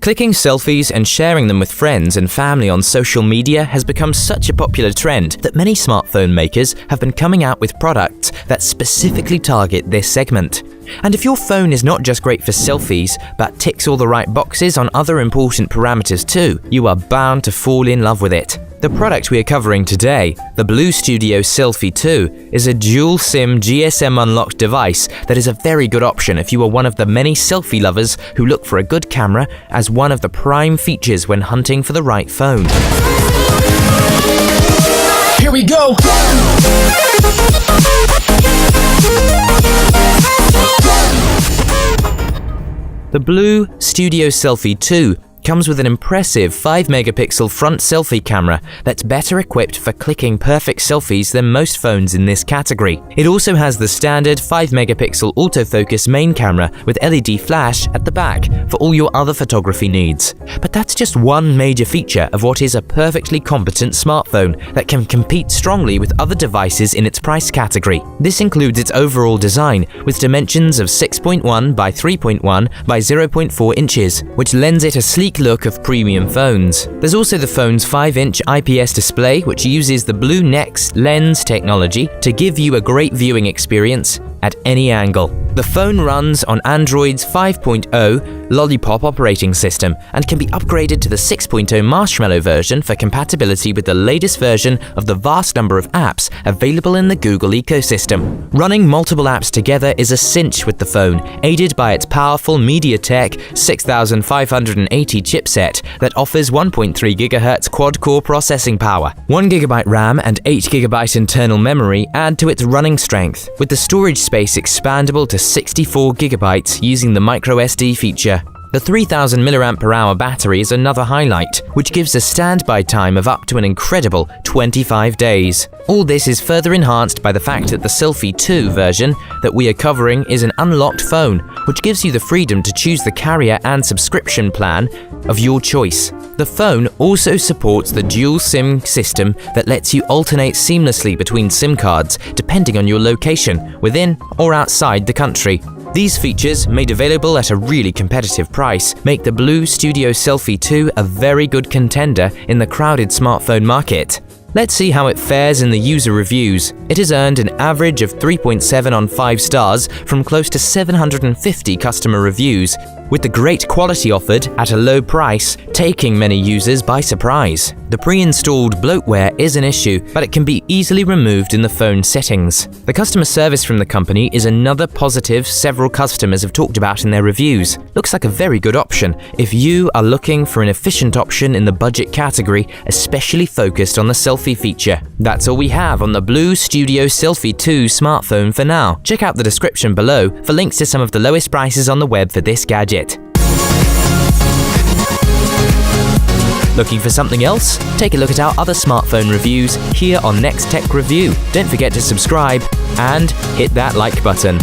Clicking selfies and sharing them with friends and family on social media has become such a popular trend that many smartphone makers have been coming out with products that specifically target this segment. And if your phone is not just great for selfies, but ticks all the right boxes on other important parameters too, you are bound to fall in love with it. The product we are covering today, the BLU Studio Selfie 2, is a dual SIM GSM unlocked device that is a very good option if you are one of the many selfie lovers who look for a good camera as one of the prime features when hunting for the right phone. Here we go! The BLU Studio Selfie 2 comes with an impressive 5-megapixel front selfie camera that's better equipped for clicking perfect selfies than most phones in this category. It also has the standard 5-megapixel autofocus main camera with LED flash at the back for all your other photography needs. But that's just one major feature of what is a perfectly competent smartphone that can compete strongly with other devices in its price category. This includes its overall design with dimensions of 6.1 by 3.1 by 0.4 inches, which lends it a sleek look of premium phones. There's also the phone's 5-inch IPS display, which uses the BLU Next lens technology to give you a great viewing experience at any angle. The phone runs on Android's 5.0 Lollipop operating system and can be upgraded to the 6.0 Marshmallow version for compatibility with the latest version of the vast number of apps available in the Google ecosystem. Running multiple apps together is a cinch with the phone, aided by its powerful MediaTek 6580 chipset that offers 1.3 GHz quad-core processing power. 1 GB RAM and 8 GB internal memory add to its running strength, with the storage space expandable to 64 GB using the microSD feature. The 3000 mAh battery is another highlight, which gives a standby time of up to an incredible 25 days. All this is further enhanced by the fact that the Selfie 2 version that we are covering is an unlocked phone, which gives you the freedom to choose the carrier and subscription plan of your choice. The phone also supports the dual SIM system that lets you alternate seamlessly between SIM cards depending on your location, within or outside the country. These features, made available at a really competitive price, make the BLU Studio Selfie 2 a very good contender in the crowded smartphone market. Let's see how it fares in the user reviews. It has earned an average of 3.7 on 5 stars from close to 750 customer reviews, with the great quality offered at a low price taking many users by surprise. The pre-installed bloatware is an issue, but it can be easily removed in the phone settings. The customer service from the company is another positive several customers have talked about in their reviews. Looks like a very good option if you are looking for an efficient option in the budget category, especially focused on the selfie feature. That's all we have on the BLU Studio Selfie 2 smartphone for now. Check out the description below for links to some of the lowest prices on the web for this gadget. Looking for something else? Take a look at our other smartphone reviews here on Next Tech Review. Don't forget to subscribe and hit that like button.